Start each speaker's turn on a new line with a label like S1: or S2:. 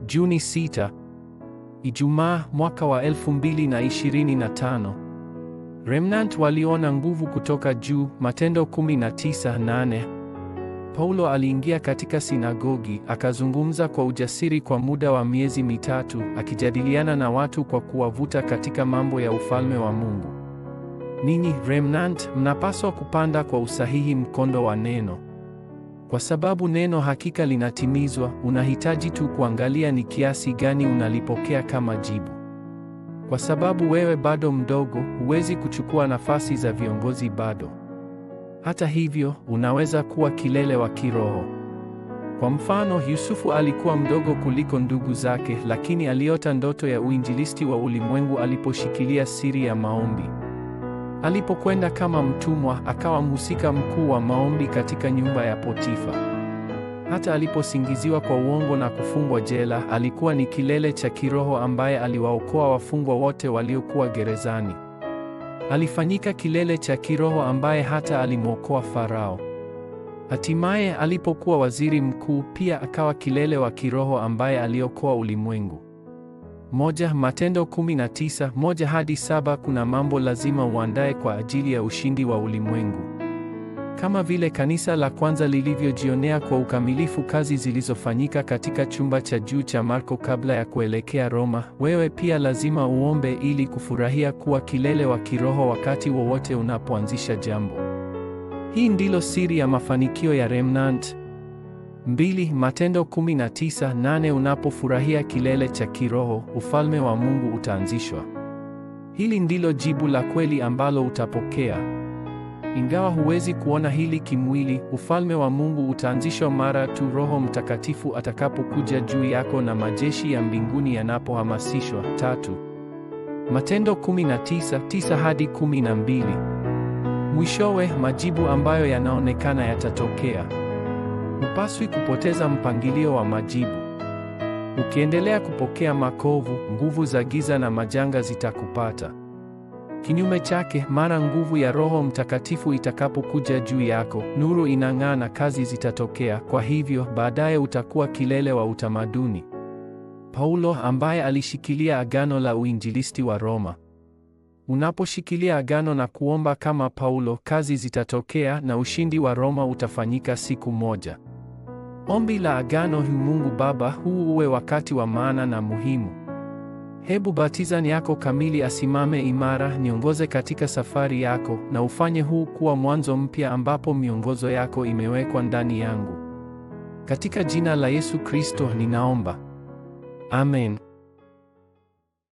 S1: Juni 6, Ijumaa, mwaka wa 2025. Remnant waliona nguvu kutoka juu. Matendo 19:8. Paulo aliingia katika sinagogi, akazungumza kwa ujasiri kwa muda wa miezi mitatu, akijadiliana na watu kwa kuwavuta katika mambo ya ufalme wa Mungu. Ninyi Remnant, mnapaswa kupanda kwa usahihi mkondo wa neno. Kwa sababu neno hakika linatimizwa, unahitaji tu kuangalia ni kiasi gani unalipokea kama jibu. Kwa sababu wewe bado mdogo, huwezi kuchukua nafasi za viongozi bado. Hata hivyo, unaweza kuwa kilele wa kiroho. Kwa mfano, Yusufu alikuwa mdogo kuliko ndugu zake, lakini aliota ndoto ya uinjilisti wa ulimwengu aliposhikilia siri ya maombi. Alipokwenda kama mtumwa, akawa mhusika mkuu wa maombi katika nyumba ya Potifa. Hata aliposingiziwa kwa uongo na kufungwa jela, alikuwa ni kilele cha kiroho ambaye aliwaokoa wafungwa wote waliokuwa gerezani. Alifanyika kilele cha kiroho ambaye hata alimwokoa Farao. Hatimaye alipokuwa waziri mkuu, pia akawa kilele wa kiroho ambaye aliokoa ulimwengu. Matendo 19:1-7. Kuna mambo lazima uandae kwa ajili ya ushindi wa ulimwengu. Kama vile kanisa la kwanza lilivyojionea kwa ukamilifu kazi zilizofanyika katika chumba cha juu cha Marko kabla ya kuelekea Roma, wewe pia lazima uombe ili kufurahia kuwa kilele wa kiroho wakati wowote unapoanzisha jambo. Hii ndilo siri ya mafanikio ya Remnant. Matendo 19:8. Unapofurahia kilele cha kiroho, ufalme wa Mungu utaanzishwa. Hili ndilo jibu la kweli ambalo utapokea. Ingawa huwezi kuona hili kimwili, ufalme wa Mungu utaanzishwa mara tu Roho Mtakatifu atakapokuja juu yako na majeshi ya mbinguni yanapohamasishwa. Matendo 19:9-12. Mwishowe, majibu ambayo yanaonekana yatatokea. Hupaswi kupoteza mpangilio wa majibu. Ukiendelea kupokea makovu, nguvu za giza na majanga zitakupata. Kinyume chake, mara nguvu ya Roho Mtakatifu itakapokuja juu yako, nuru inang'aa na kazi zitatokea. Kwa hivyo, baadaye utakuwa kilele wa utamaduni. Paulo ambaye alishikilia agano la uinjilisti wa Roma. Unaposhikilia agano na kuomba kama Paulo, kazi zitatokea na ushindi wa Roma utafanyika siku moja. Ombi la agano: Mungu Baba, huu uwe wakati wa maana na muhimu. Hebu batizani yako kamili asimame imara, niongoze katika safari yako, na ufanye huu kuwa mwanzo mpya ambapo miongozo yako imewekwa ndani yangu. Katika jina la Yesu Kristo ninaomba. Amen.